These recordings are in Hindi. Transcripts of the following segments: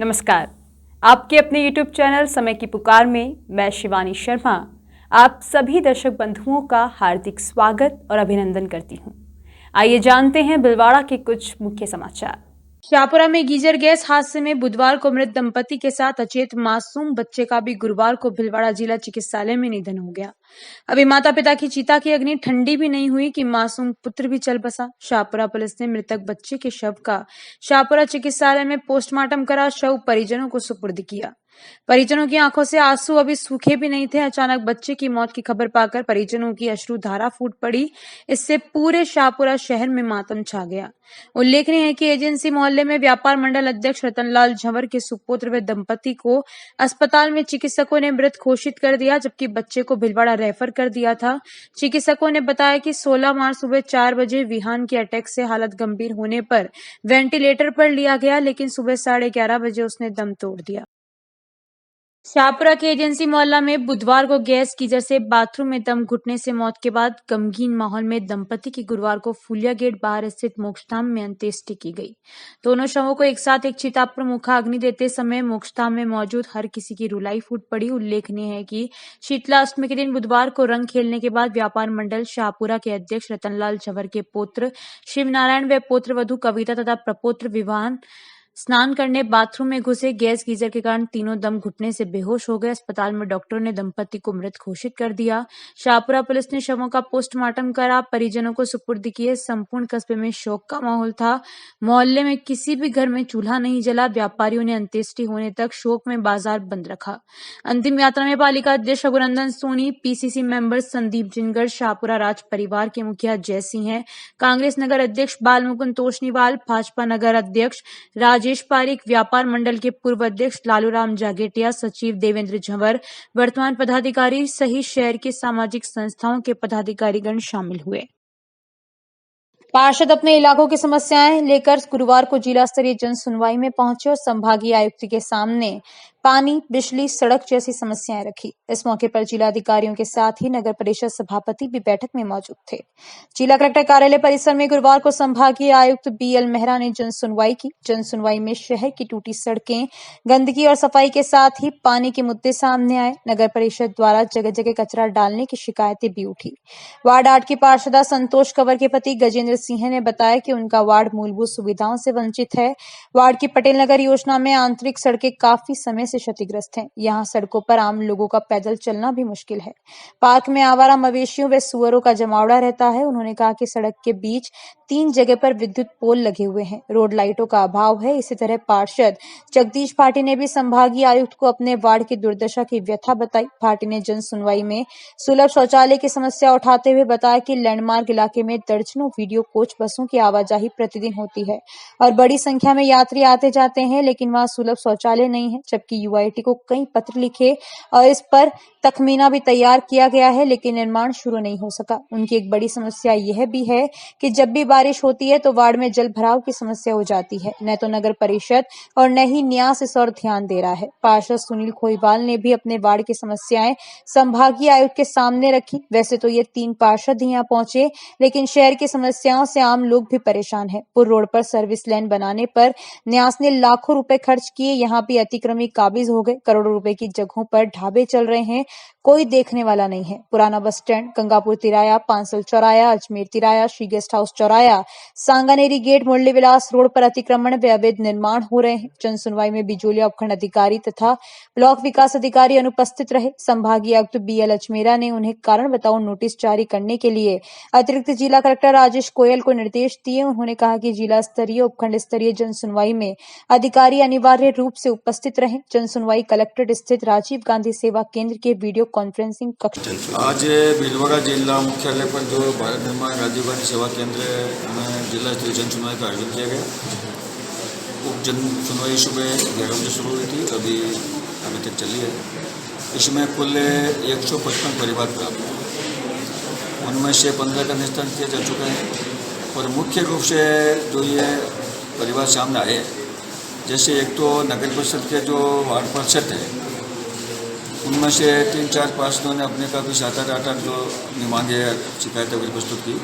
नमस्कार। आपके अपने YouTube चैनल समय की पुकार में मैं शिवानी शर्मा आप सभी दर्शक बंधुओं का हार्दिक स्वागत और अभिनंदन करती हूं। आइए जानते हैं भीलवाड़ा के कुछ मुख्य समाचार। शाहपुरा में गीजर गैस हादसे में बुधवार को मृत दंपति के साथ अचेत मासूम बच्चे का भी गुरुवार को भीलवाड़ा जिला चिकित्सालय में निधन हो गया। अभी माता पिता की चिता की अग्नि ठंडी भी नहीं हुई कि मासूम पुत्र भी चल बसा। शाहपुरा पुलिस ने मृतक बच्चे के शव का शाहपुरा चिकित्सालय में पोस्टमार्टम करा, शव परिजनों को सुपुर्द किया। परिजनों की आंखों से आंसू अभी सूखे भी नहीं थे। अचानक बच्चे की मौत की खबर पाकर परिजनों की अश्रुधारा फूट पड़ी। इससे पूरे शाहपुरा शहर में मातम छा गया। उल्लेखनीय है कि एजेंसी मोहल्ले में व्यापार मंडल अध्यक्ष रतनलाल झंवर के सुपुत्र व दंपति को अस्पताल में चिकित्सकों ने मृत घोषित कर दिया, जबकि बच्चे को भीलवाड़ा रेफर कर दिया था। चिकित्सकों ने बताया कि 16 मार्च सुबह 4 बजे विहान के अटैक से हालत गंभीर होने पर वेंटिलेटर पर लिया गया, लेकिन सुबह 11:30 बजे उसने दम तोड़ दिया। शाहपुरा के एजेंसी मोहल्ला में बुधवार को गैस गीजर से बाथरूम में दम घुटने से मौत के बाद गमगीन माहौल में दंपति की गुरुवार को फुलिया गेट बाहर स्थित मोक्षधाम में अंत्येष्टि की गई। दोनों शवों को एक साथ एक चिता पर मुखाग्नि देते समय मोक्षधाम में मौजूद हर किसी की रुलाई फूट पड़ी। उल्लेखनीय है कि शीतला अष्टमी के दिन बुधवार को रंग खेलने के बाद व्यापार मंडल शाहपुरा के अध्यक्ष रतनलाल झंवर के पुत्र शिव नारायण व पुत्र वधू कविता तथा प्रपौत्र विवाह स्नान करने बाथरूम में घुसे। गैस गीजर के कारण तीनों दम घुटने से बेहोश हो गए। अस्पताल में डॉक्टरों ने दंपति को मृत घोषित कर दिया। शाहपुरा पुलिस ने शवों का पोस्टमार्टम करा, परिजनों को सुपुर्द किए। संपूर्ण कस्बे में शोक का माहौल था। मोहल्ले में किसी भी घर में चूल्हा नहीं जला। व्यापारियों ने अंत्येष्टि होने तक शोक में बाजार बंद रखा। अंतिम यात्रा में पालिका अध्यक्ष रघुनंदन सोनी, पीसीसी मेंबर संदीप जिनगर, शाहपुरा राज परिवार के मुखिया जय सिंह है, कांग्रेस नगर अध्यक्ष बाल मुकुंद तोशनीवाल, भाजपा नगर अध्यक्ष राजेश पारिक, व्यापार मंडल के पूर्व अध्यक्ष लालूराम जागेटिया, सचिव देवेंद्र झंवर, वर्तमान पदाधिकारी सहित शहर के सामाजिक संस्थाओं के पदाधिकारीगण शामिल हुए। पार्षद अपने इलाकों की समस्याएं लेकर गुरुवार को जिला स्तरीय जन सुनवाई में पहुंचे और संभागीय आयुक्त के सामने पानी, बिजली, सड़क जैसी समस्याएं रखी। इस मौके पर जिला अधिकारियों के साथ ही नगर परिषद सभापति भी बैठक में मौजूद थे। जिला कलेक्टर कार्यालय परिसर में गुरुवार को संभागीय आयुक्त बीएल मेहरा ने जन सुनवाई की। जन सुनवाई में शहर की टूटी सड़कें, गंदगी और सफाई के साथ ही पानी के मुद्दे सामने आए। नगर परिषद द्वारा जगह जगह कचरा डालने की शिकायतें भी उठी। वार्ड 8 की पार्षदा संतोष कंवर के पति गजेंद्र सिंह ने बताया कि उनका वार्ड मूलभूत सुविधाओं से वंचित है। वार्ड की पटेल नगर योजना में आंतरिक सड़कें काफी समय से क्षतिग्रस्त हैं। यहाँ सड़कों पर आम लोगों का पैदल चलना भी मुश्किल है। पार्क में आवारा मवेशियों व सुअरों का जमावड़ा रहता है। उन्होंने कहा कि सड़क के बीच 3 जगह पर विद्युत पोल लगे हुए हैं, रोड लाइटों का अभाव है। इसी तरह पार्षद जगदीश भाटी ने भी संभागीय आयुक्त को अपने वार्ड की दुर्दशा की व्यथा बताई। भाटी ने जन सुनवाई में सुलभ शौचालय की समस्या उठाते हुए बताया कि लैंडमार्क इलाके में दर्जनों वीडियो कोच बसों की आवाजाही प्रतिदिन होती है और बड़ी संख्या में यात्री आते जाते हैं, लेकिन वहां सुलभ शौचालय नहीं है। जबकि यूआईटी को कई पत्र लिखे और इस पर तखमीना भी तैयार किया गया है, लेकिन निर्माण शुरू नहीं हो सका। उनकी एक बड़ी समस्या यह भी है कि जब भी बारिश होती है तो वार्ड में जल भराव की समस्या हो जाती है। न तो नगर परिषद और न ही न्यास इस ओर ध्यान दे रहा है। पार्षद सुनील खोईवाल ने भी अपने वार्ड की समस्याएं संभागीय आयुक्त के सामने रखी। वैसे तो ये 3 पार्षद यहाँ पहुंचे, लेकिन शहर की समस्याओं से आम लोग भी परेशान है। पुर रोड पर सर्विस लेन बनाने पर न्यास ने लाखों रुपए खर्च किए। यहाँ भी अतिक्रमी काबिज हो गए। करोड़ों रुपए की जगहों पर ढाबे चल रहे हैं, कोई देखने वाला नहीं है। पुराना बस स्टैंड, गंगापुर तिराया, पांसल चौराया, अजमेर तिराया, श्री गेस्ट हाउस चौराया, सांगानेरी गेट, मुरली विलास रोड पर अतिक्रमण व अवैध निर्माण हो रहे हैं। जन सुनवाई में बिजोलिया उपखंड अधिकारी तथा ब्लॉक विकास अधिकारी अनुपस्थित रहे। संभागीय आयुक्त बीएल अजमेरा ने उन्हें कारण बताओ नोटिस जारी करने के लिए अतिरिक्त जिला कलेक्टर राजेश गोयल को निर्देश दिए। उन्होंने कहा कि जिला स्तरीय, उपखंड स्तरीय जन सुनवाई में अधिकारी अनिवार्य रूप से उपस्थित रहे। जन सुनवाई कलेक्ट्रेट स्थित राजीव गांधी सेवा केंद्र के वीडियो कॉन्फ्रेंसिंग कक्ष। आज भीलवाड़ा जिला मुख्यालय पर जो भारत निर्माण राजीव गांधी सेवा केंद्र में जिला स्तरीय जन सुनवाई का आयोजन किया गया। जन सुनवाई सुबह 11 बजे शुरू हुई थी, अभी तक चली है। इसमें कुल 155 परिवार प्राप्त हुए, उनमें से 15 का निस्तारण किया जा चुका है। और मुख्य रूप से जो ये परिवार सामने आए, जैसे एक तो नगर परिषद के जो वार्ड पार्षद है, उनमें से 3-4 पार्षदों ने अपने काफ़ी 7-8 जो मांगे शिकायतें भी प्रस्तुत की।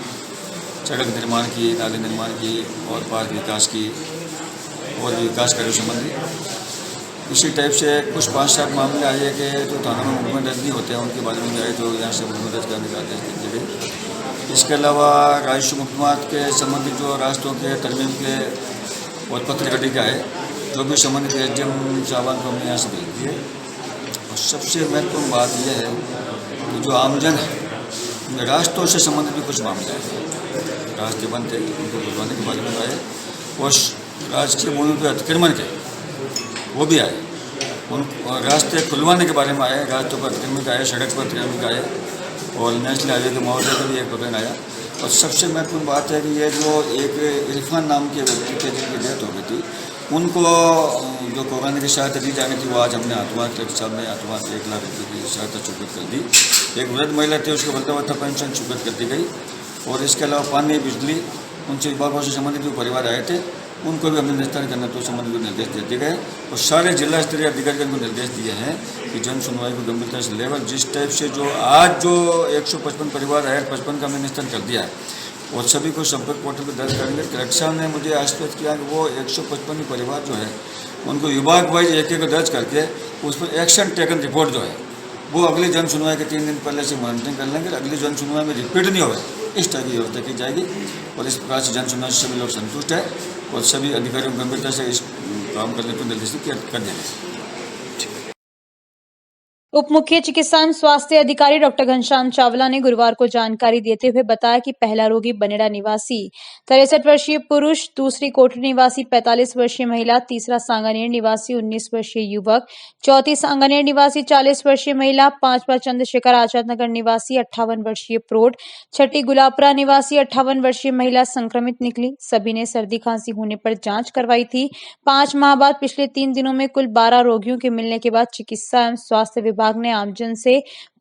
सड़क निर्माण की, नाले निर्माण की और पार्क विकास की और विकास कार्यों संबंधी। इसी टाइप से कुछ 5-7 मामले आए कि जो थानों में मुकदमे दर्ज नहीं होते हैं उनके बारे में आए तो यहाँ से मुकदमा दर्ज करने का आदेश दे गए। इसके अलावा राजस्व मुकदमात के संबंधित जो रास्तों के तरमीम के और पत्र कटी का है जो भी संबंधित SDM साहबान को हमने यहाँ से भेज दिए। और सबसे महत्वपूर्ण बात यह है कि जो आमजन है रास्तों से संबंधित भी कुछ मामले हैं, रास्ते बंद थे उनको खुलवाने के बारे में आए और राजकीय भूमि पर अतिक्रमण के वो भी आए, उन रास्ते खुलवाने के बारे में आए, रास्तों पर अतिक्रमण का आए, सड़क पर अतिक्रमण का आए और नेशनल हाईवे के मुआवजे का भी एक प्रकरण आया। और सबसे महत्वपूर्ण बात है कि ये जो एक इरफान नाम के व्यक्ति थे जिनकी डेथ हो गई थी उनको जो कोरोना की सहायता दी जानी थी वो आज हमने आत्मा साहब ने आत्मा 1 लाख रुपये की सहायता चुकत कर दी। एक वृद्ध महिला थी उसको वृद्धावस्था पेंशन चुकत कर दी गई। और इसके अलावा पानी बिजली उनसे विभागों से संबंधित जो परिवार आए थे उनको भी हमने निस्तारण करने तो संबंधित निर्देश दे दिए गए। और सारे जिला स्तरीय अधिकारियों को निर्देश दिए हैं कि जन सुनवाई को गंभीरता से लेवल जिस टाइप से जो आज जो 155 परिवार है 55 का हमने निस्तारण कर दिया है और सभी को संपर्क पोर्टल पर दर्ज करेंगे। कलेक्टर साहब ने मुझे आश्वस्त किया कि वो 155 परिवार जो है उनको विभाग वाइज एक दर्ज करके उस पर एक्शन टेकन रिपोर्ट जो है वो अगली जन सुनवाई के 3 दिन पहले से मॉनिटरिंग कर लेंगे। अगली जन सुनवाई में रिपीट नहीं होगा इस तरह की व्यवस्था की जाएगी। और इस प्रकार से जन सुनवाई से सभी लोग संतुष्ट है और सभी अधिकारियों को गंभीरता से इस काम करने को निर्देश कर देंगे। उप मुख्य चिकित्सा एवं स्वास्थ्य अधिकारी डॉक्टर घनश्याम चावला ने गुरुवार को जानकारी देते हुए बताया कि पहला रोगी बनेड़ा निवासी 63 वर्षीय पुरुष, दूसरी कोटरी निवासी 45 वर्षीय महिला, तीसरा सांगानेर निवासी 19 वर्षीय युवक, चौथी सांगानेर निवासी 40 वर्षीय महिला, पांचवा चंद्रशेखर आजाद नगर निवासी 58 वर्षीय प्रौढ़, छठी गुलाबपुरा निवासी 58 वर्षीय महिला संक्रमित निकली। सभी ने सर्दी खांसी होने पर जांच करवाई थी। 5 माह बाद पिछले 3 दिनों में कुल 12 रोगियों के मिलने के बाद चिकित्सा एवं स्वास्थ्य विभाग ने आमजन से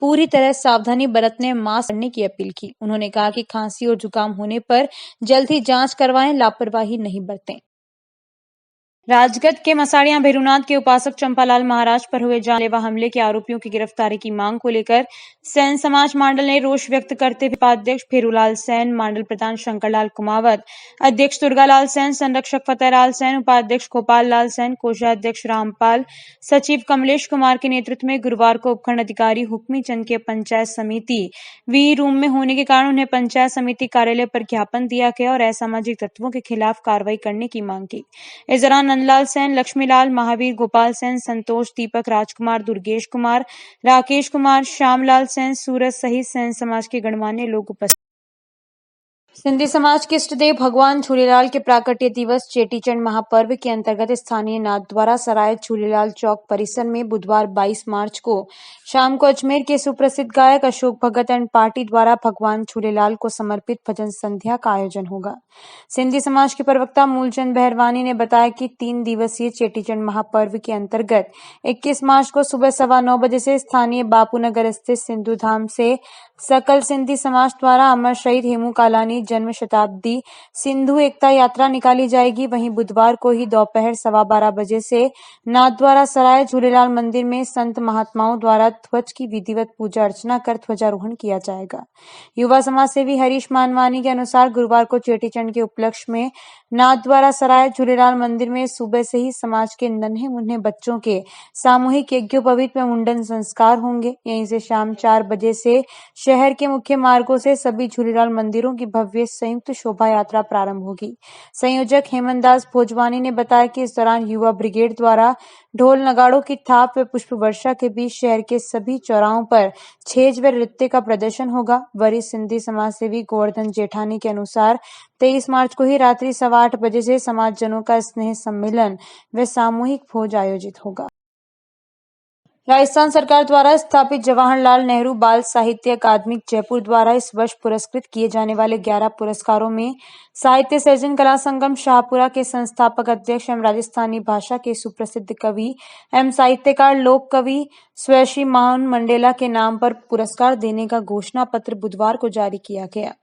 पूरी तरह सावधानी बरतने, मास्क पहनने की अपील की। उन्होंने कहा कि खांसी और जुकाम होने पर जल्द ही जांच करवाएं, लापरवाही नहीं बरतें। राजगढ़ के मसाड़िया भैरूनाथ के उपासक चंपालाल महाराज पर हुए जानलेवा हमले के आरोपियों की गिरफ्तारी की मांग को लेकर सैन समाज मंडल ने रोष व्यक्त करते हुए उपाध्यक्ष फेरूलाल सैन, मंडल प्रधान शंकरलाल कुमावत, अध्यक्ष दुर्गालाल सैन, संरक्षक फतेहलाल सैन, उपाध्यक्ष गोपाल लाल सैन, कोषाध्यक्ष रामपाल, सचिव कमलेश कुमार के नेतृत्व में गुरुवार को उपखंड अधिकारी हुक्मी चंद के पंचायत समिति वी रूम में होने के कारण उन्हें पंचायत समिति कार्यालय पर ज्ञापन दिया गया और असामाजिक तत्वों के खिलाफ कार्रवाई करने की मांग की। इस दौरान नंदलाल सैन, लक्ष्मीलाल, महावीर, गोपाल सैन, संतोष, दीपक, राजकुमार, दुर्गेश कुमार, राकेश कुमार, श्यामलाल सैन, सूरज सहित सैन समाज के गणमान्य लोग उपस्थित। सिंधी समाज के इष्ट देव भगवान झूलेलाल के प्राकट्य दिवस चेटीचंड महापर्व के अंतर्गत स्थानीय नाथद्वारा सराय झूलेलाल चौक परिसर में बुधवार 22 मार्च को शाम को अजमेर के सुप्रसिद्ध गायक अशोक भगत एंड पार्टी द्वारा भगवान झूलेलाल को समर्पित भजन संध्या का आयोजन होगा। सिंधी समाज के प्रवक्ता मूलचंद बहरवानी ने बताया कि 3 दिवसीय चेटीचंड महापर्व के अंतर्गत 21 मार्च को सुबह 9:15 बजे से स्थानीय बापूनगर स्थित सिंधु धाम से सकल सिंधी समाज द्वारा अमर शहीद हेमू कालानी जन्म शताब्दी सिंधु एकता यात्रा निकाली जाएगी। वहीं बुधवार को ही दोपहर 12:15 बजे से नाथद्वारा सराय झूलेलाल मंदिर में संत महात्माओं द्वारा ध्वज की विधिवत पूजा अर्चना कर ध्वजारोहण किया जाएगा। युवा समाज सेवी हरीश मानवानी के अनुसार गुरुवार को चेटीचंड के उपलक्ष्य में नाथद्वारा सराय झूलेलाल मंदिर में सुबह से ही समाज के नन्हे मुन्ने बच्चों के सामूहिक यज्ञोपवीत में मुंडन संस्कार होंगे। यहीं से शाम 4 बजे से शहर के मुख्य मार्गों से सभी झूलेलाल मंदिरों की भव्य संयुक्त शोभा यात्रा प्रारंभ होगी। संयोजक हेमंत दास भोजवानी ने बताया कि इस दौरान युवा ब्रिगेड द्वारा ढोल नगाड़ों की थाप व पुष्प वर्षा के बीच शहर के सभी चौराहों पर छेज व नृत्य का प्रदर्शन होगा। वरिष्ठ सिंधी समाज सेवी गोवर्धन जेठानी के अनुसार 23 मार्च को ही रात्रि 8:15 बजे से समाजजनों का स्नेह सम्मेलन व सामूहिक भोज आयोजित होगा। राजस्थान सरकार द्वारा स्थापित जवाहरलाल नेहरू बाल साहित्य अकादमी जयपुर द्वारा इस वर्ष पुरस्कृत किए जाने वाले 11 पुरस्कारों में साहित्य सर्जन कला संगम शाहपुरा के संस्थापक अध्यक्ष एवं राजस्थानी भाषा के सुप्रसिद्ध कवि एवं साहित्यकार लोक कवि स्वश्री मोहन मंडेला के नाम पर पुरस्कार देने का घोषणा पत्र बुधवार को जारी किया गया।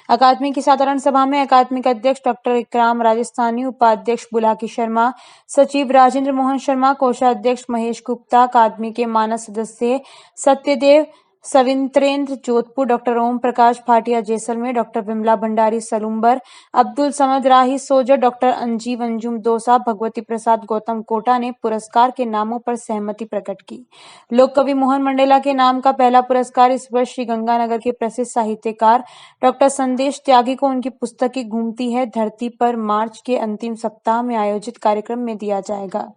अकादमी की साधारण सभा में अकादमी के अध्यक्ष डॉक्टर इकराम राजस्थानी, उपाध्यक्ष बुलाकी शर्मा, सचिव राजेंद्र मोहन शर्मा, कोषाध्यक्ष महेश गुप्ता, अकादमी के मानस सदस्य सत्यदेव सविंद्रेंद्र जोधपुर, डॉक्टर ओम प्रकाश भाटिया जैसलमेर, डॉक्टर विमला भंडारी सलूम्बर, अब्दुल समद राही सोजर, डॉक्टर अंजीव अंजुम दोसा, भगवती प्रसाद गौतम कोटा ने पुरस्कार के नामों पर सहमति प्रकट की। लोक कवि मोहन मंडेला के नाम का पहला पुरस्कार इस वर्ष श्री गंगानगर के प्रसिद्ध साहित्यकार डॉक्टर संदेश त्यागी को उनकी पुस्तक की घूमती है धरती पर मार्च के अंतिम सप्ताह में आयोजित कार्यक्रम में दिया जाएगा।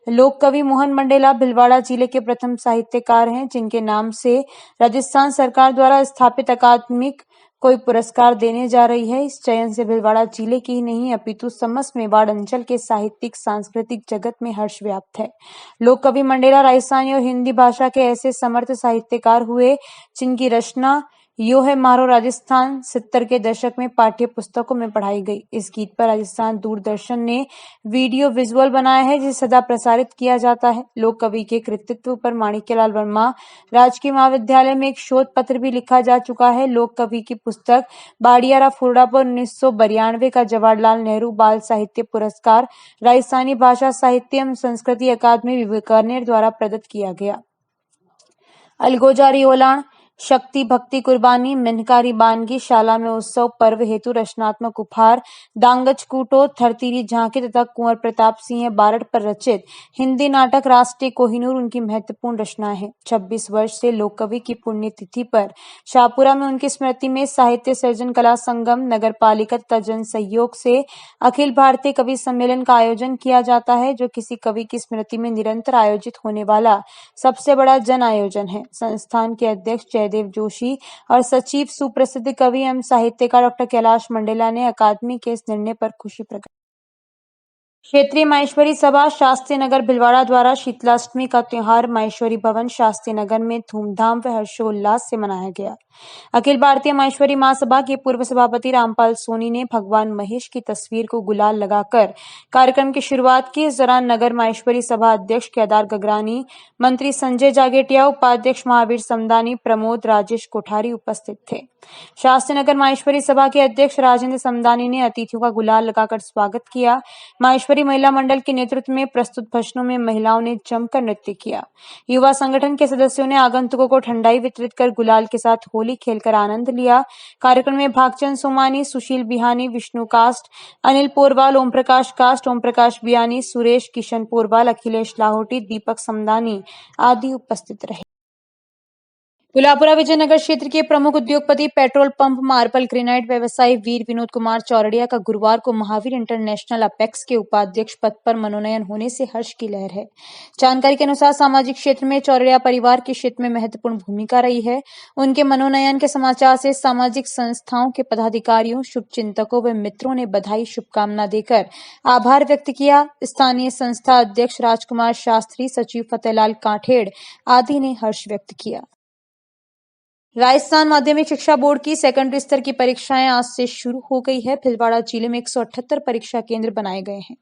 लोक कवि मोहन मंडेला भिलवाड़ा जिले के प्रथम साहित्यकार हैं जिनके नाम से राजस्थान सरकार द्वारा स्थापित अकादमिक कोई पुरस्कार देने जा रही है। इस चयन से भिलवाड़ा जिले की ही नहीं अपितु समस्त मेवाड़ अंचल के साहित्यिक सांस्कृतिक जगत में हर्ष व्याप्त है। लोक कवि मंडेला राजस्थानी और हिंदी भाषा के ऐसे समर्थ साहित्यकार हुए जिनकी रचना यो है मारो राजस्थान 70 के दशक में पाठ्य पुस्तकों में पढ़ाई गई। इस गीत पर राजस्थान दूरदर्शन ने वीडियो विजुअल बनाया है जिसे सदा प्रसारित किया जाता है। लोक कवि के कृतित्व पर माणिक्यलाल वर्मा राजकीय महाविद्यालय में एक शोध पत्र भी लिखा जा चुका है। लोक कवि की पुस्तक बाड़ियारा फुरडा पर 1992 का जवाहरलाल नेहरू बाल साहित्य पुरस्कार राजस्थानी भाषा साहित्य एवं संस्कृति अकादमी बीकानेर द्वारा प्रदत्त किया गया। अलगोजा रियोलाण शक्ति भक्ति कुर्बानी मिनकारी बानगी शाला में उत्सव पर्व हेतु रचनात्मक उपहार दांगच कूटो थरतीरी झांकी तथा कुंवर प्रताप सिंह बारठ पर रचित हिंदी नाटक राष्ट्रीय कोहिनूर उनकी महत्वपूर्ण रचना है। 26 वर्ष से लोक कवि की पुण्यतिथि पर शाहपुरा में उनकी स्मृति में साहित्य सर्जन कला संगम नगर पालिका तथा जन सहयोग से अखिल भारतीय कवि सम्मेलन का आयोजन किया जाता है जो किसी कवि की स्मृति में निरंतर आयोजित होने वाला सबसे बड़ा जन आयोजन है। संस्थान के अध्यक्ष जयदेव जोशी और सचिव सुप्रसिद्ध कवि एवं साहित्यकार डॉक्टर कैलाश मंडेला ने अकादमी के इस निर्णय पर खुशी प्रकट। क्षेत्रीय माहेश्वरी सभा शास्त्री नगर भिलवाड़ा द्वारा शीतलाष्टमी का त्योहार माहेश्वरी भवन शास्त्री नगर में धूमधाम व हर्षोल्लास से मनाया गया। अखिल भारतीय माहेश्वरी महासभा के पूर्व सभापति रामपाल सोनी ने भगवान महेश की तस्वीर को गुलाल लगाकर कार्यक्रम की शुरुआत की। इस दौरान नगर माहेश्वरी सभा अध्यक्ष केदार गगरानी, मंत्री संजय जागेटिया, उपाध्यक्ष महावीर समदानी, प्रमोद राजेश कोठारी उपस्थित थे। शास्त्री नगर माहेश्वरी सभा के अध्यक्ष राजेंद्र समदानी ने अतिथियों का गुलाल लगाकर स्वागत किया। माहेश्वरी महिला मंडल के नेतृत्व में प्रस्तुत भजनों में महिलाओं ने जमकर नृत्य किया। युवा संगठन के सदस्यों ने आगंतुकों को ठंडाई वितरित कर गुलाल के साथ होली खेलकर आनंद लिया। कार्यक्रम में भागचंद सोमानी, सुशील बिहानी, विष्णु कास्ट, अनिल पोरवाल, ओम प्रकाश कास्ट, ओम प्रकाश बियानी, सुरेश किशन पोरवाल, अखिलेश लाहौटी, दीपक समदानी आदि उपस्थित रहे। गुलापुरा विजयनगर क्षेत्र के प्रमुख उद्योगपति पेट्रोल पंप मार्बल ग्रेनाइट व्यवसायी वीर विनोद कुमार चौरड़िया का गुरुवार को महावीर इंटरनेशनल अपेक्स के उपाध्यक्ष पद पर मनोनयन होने से हर्ष की लहर है। जानकारी के अनुसार सामाजिक क्षेत्र में चौरड़िया परिवार के क्षेत्र में महत्वपूर्ण भूमिका रही है। उनके मनोनयन के समाचार से सामाजिक संस्थाओं के पदाधिकारियों, शुभचिंतकों व मित्रों ने बधाई शुभकामना देकर आभार व्यक्त किया। स्थानीय संस्था अध्यक्ष राजकुमार शास्त्री, सचिव फतेहलाल काठेड़ आदि ने हर्ष व्यक्त किया। राजस्थान माध्यमिक शिक्षा बोर्ड की सेकेंडरी स्तर की परीक्षाएं आज से शुरू हो गई है। भिलवाड़ा जिले में 178 परीक्षा केंद्र बनाए गए हैं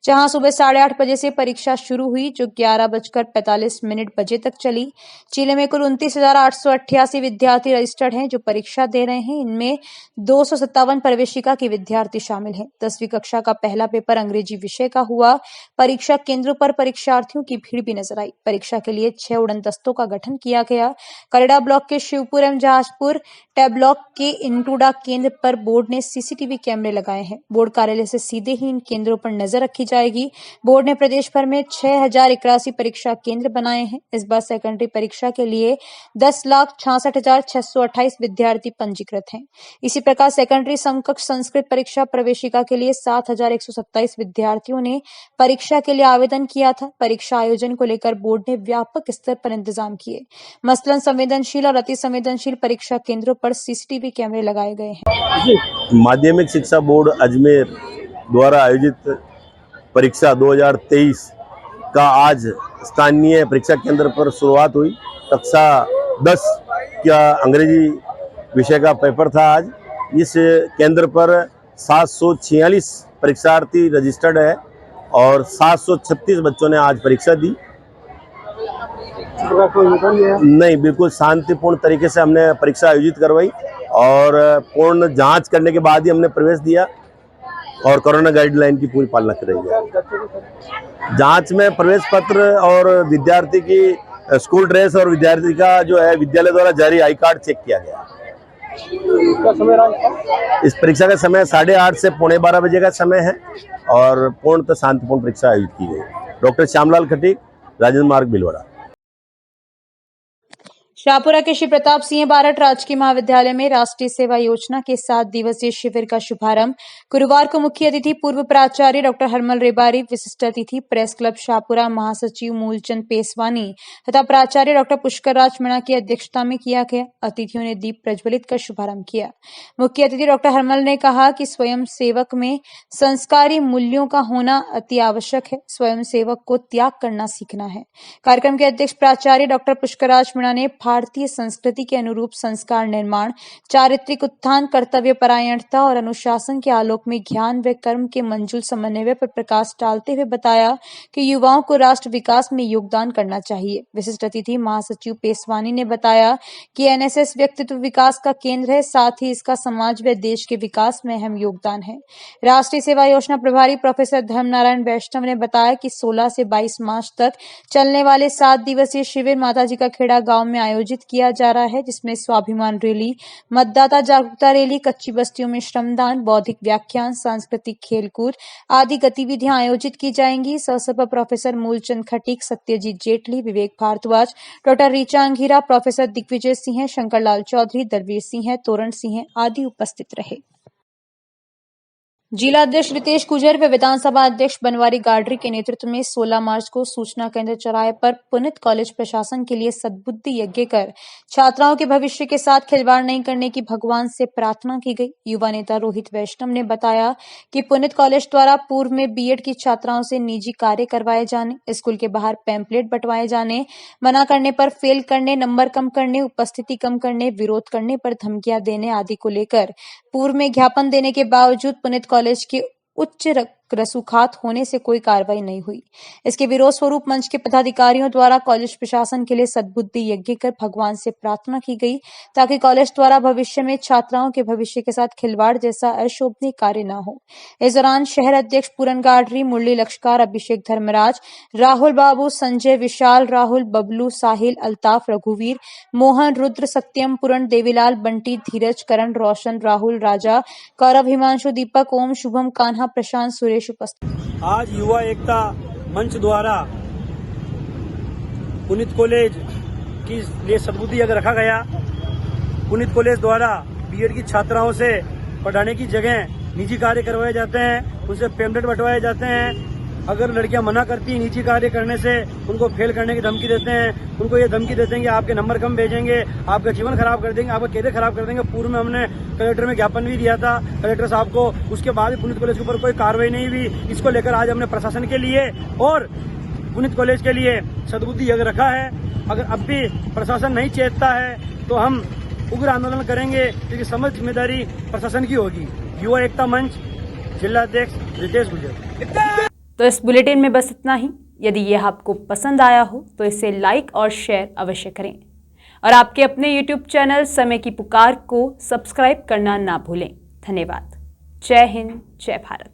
जहां सुबह 8:30 बजे से परीक्षा शुरू हुई जो 11:45 बजे तक चली। जिले में कुल 29,888 विद्यार्थी रजिस्टर्ड हैं जो परीक्षा दे रहे हैं। इनमें 257 प्रवेशिका के विद्यार्थी शामिल हैं। 10वीं कक्षा का पहला पेपर अंग्रेजी विषय का हुआ। परीक्षा केंद्रों पर परीक्षार्थियों की भीड़ भी नजर आई। परीक्षा के लिए 6 उड़न दस्तों का गठन किया गया। करेड़ा ब्लॉक के शिवपुर एवं जहाजपुर टैब ब्लॉक के इंटूडा केंद्र पर बोर्ड ने सीसीटीवी कैमरे लगाए हैं। बोर्ड कार्यालय से सीधे ही इन केंद्रों पर नजर रखी जाएगी। बोर्ड ने प्रदेश भर में 6081 परीक्षा केंद्र बनाए हैं। इस बार सेकेंडरी परीक्षा के लिए 10,66,628 विद्यार्थी पंजीकृत हैं। इसी प्रकार सेकेंडरी समकक्ष संस्कृत परीक्षा प्रवेशिका के लिए 7,127 विद्यार्थियों ने परीक्षा के लिए आवेदन किया था। परीक्षा आयोजन को लेकर बोर्ड ने व्यापक स्तर पर इंतजाम किए। मसलन संवेदनशील और अति संवेदनशील परीक्षा केंद्रों पर सीसीटीवी कैमरे लगाए गए हैं। माध्यमिक शिक्षा बोर्ड अजमेर द्वारा आयोजित परीक्षा 2023 का आज स्थानीय परीक्षा केंद्र पर शुरुआत हुई। कक्षा 10 का अंग्रेजी विषय का पेपर था आज। इस केंद्र पर 746 परीक्षार्थी रजिस्टर्ड है और 736 बच्चों ने आज परीक्षा दी। नहीं, बिल्कुल शांतिपूर्ण तरीके से हमने परीक्षा आयोजित करवाई और पूर्ण जांच करने के बाद ही हमने प्रवेश दिया और कोरोना गाइडलाइन की पूरी पालना कर रही है। जांच में प्रवेश पत्र और विद्यार्थी की स्कूल ड्रेस और विद्यार्थी का जो है विद्यालय द्वारा जारी आई कार्ड चेक किया गया। इस परीक्षा का समय 8:30 से 11:15 बजे का समय है और पूर्णतः शांतिपूर्ण परीक्षा आयोजित की गई। डॉक्टर श्यामलाल खटीक, राजेंद्र मार्ग, भीलवाड़ा। शाहपुरा के श्री प्रताप सिंह बारठ राजकीय महाविद्यालय में राष्ट्रीय सेवा योजना के 7 दिवसीय शिविर का शुभारंभ गुरुवार को मुख्य अतिथि पूर्व प्राचार्य डॉक्टर हरमल रेबारी, विशिष्ट अतिथि प्रेस क्लब शाहपुरा महासचिव मूलचंद पेसवानी तथा प्राचार्य डॉक्टर पुष्कर राज मीणा की अध्यक्षता में किया गया। अतिथियों ने दीप प्रज्वलित कर शुभारंभ किया। मुख्य अतिथि डॉक्टर हरमल ने कहा कि स्वयं सेवक में संस्कारी मूल्यों का होना अति आवश्यक है। स्वयं सेवक को त्याग करना सीखना है। कार्यक्रम के अध्यक्ष प्राचार्य डॉक्टर पुष्कर राज मीणा ने भारतीय संस्कृति के अनुरूप संस्कार निर्माण, चारित्रिक उत्थान, कर्तव्य परायणता और अनुशासन के आलोक में ज्ञान व कर्म के मंजुल समन्वय पर प्रकाश डालते हुए बताया कि युवाओं को राष्ट्र विकास में योगदान करना चाहिए। विशिष्ट अतिथि महासचिव पेसवानी ने बताया कि एनएसएस व्यक्तित्व विकास का केंद्र है, साथ ही इसका समाज व देश के विकास में अहम योगदान है। राष्ट्रीय सेवा योजना प्रभारी प्रोफेसर धर्मनारायण वैष्णव ने बताया कि 16 से 22 मार्च तक चलने वाले 7 दिवसीय शिविर माताजी का खेड़ा गांव में आयोजित किया जा रहा है, जिसमें स्वाभिमान रैली, मतदाता जागरूकता रैली, कच्ची बस्तियों में श्रमदान, बौद्धिक व्याख्यान, सांस्कृतिक खेलकूद आदि गतिविधियां आयोजित की जाएंगी। इस अवसर पर प्रोफेसर मूलचंद खटीक, सत्यजीत जेटली, विवेक भारद्वाज, डॉक्टर ऋचा अंघीरा, प्रोफेसर दिग्विजय सिंह, शंकरलाल चौधरी, दलवीर सिंह, तोरण सिंह आदि उपस्थित रहे। जिला अध्यक्ष रितेश गुजर व विधानसभा अध्यक्ष बनवारी गाडरी के नेतृत्व में 16 मार्च को सूचना केंद्र चौराहे पर पुनित कॉलेज प्रशासन के लिए सद्बुद्धि यज्ञ कर छात्राओं के भविष्य के साथ खिलवाड़ नहीं करने की भगवान से प्रार्थना की गई। युवा नेता रोहित वैष्णव ने बताया कि पुनित कॉलेज द्वारा पूर्व में बीएड की छात्राओं से निजी कार्य करवाए जाने, स्कूल के बाहर पैम्पलेट बंटवाए जाने, मना करने पर फेल करने, नंबर कम करने, उपस्थिति कम करने, विरोध करने पर धमकियां देने आदि को लेकर पूर्व में ज्ञापन देने के बावजूद पुनित कॉलेज के उच्च रसूखात होने से कोई कार्रवाई नहीं हुई। इसके विरोध स्वरूप मंच के पदाधिकारियों द्वारा कॉलेज प्रशासन के लिए सद्बुद्धि यज्ञ कर भगवान से प्रार्थना की गई ताकि कॉलेज द्वारा भविष्य में छात्राओं के भविष्य के साथ खिलवाड़ जैसा अशोभनीय कार्य न हो। इस दौरान शहर अध्यक्ष पूरन गाडरी, मुरली लक्ष्कार, अभिषेक धर्मराज, राहुल बाबू, संजय, विशाल, राहुल, बबलू, साहिल, अल्ताफ, रघुवीर, मोहन, रुद्र, सत्यम, पूरन, देवीलाल, बंटी, धीरज, करण, रोशन, राहुल, राजा, कौरव, हिमांशु, दीपक, ओम, शुभम, कान्हा, प्रशांत, सुरेश उपस्थित। आज युवा एकता मंच द्वारा पुनित कॉलेज की लिए सद्बुद्धि यज्ञ रखा गया। पुनित कॉलेज द्वारा बीएड की छात्राओं से पढ़ाने की जगह निजी कार्य करवाए जाते हैं, उनसे पेम्पलेट बंटवाए जाते हैं। अगर लड़कियां मना करती हैं निजी कार्य करने से, उनको फेल करने की धमकी देते हैं। उनको ये धमकी देते हैं कि आपके नंबर कम भेजेंगे, आपका जीवन खराब कर देंगे, आपका कैरियर खराब कर देंगे। पूर्व में हमने कलेक्टर में ज्ञापन भी दिया था कलेक्टर साहब को, उसके बाद भी पुनित कॉलेज के ऊपर कोई कार्रवाई नहीं हुई। इसको लेकर आज हमने प्रशासन के लिए और पुनित कॉलेज के लिए सद्बुद्धि यज्ञ रखा है। अगर अब भी प्रशासन नहीं चेतता है तो हम उग्र आंदोलन करेंगे, क्योंकि समस्त जिम्मेदारी प्रशासन की होगी। युवा एकता मंच, जिला अध्यक्ष रितेश गुजर। तो इस बुलेटिन में बस इतना ही। यदि यह आपको पसंद आया हो तो इसे लाइक और शेयर अवश्य करें और आपके अपने YouTube चैनल समय की पुकार को सब्सक्राइब करना ना भूलें। धन्यवाद। जय हिंद, जय भारत।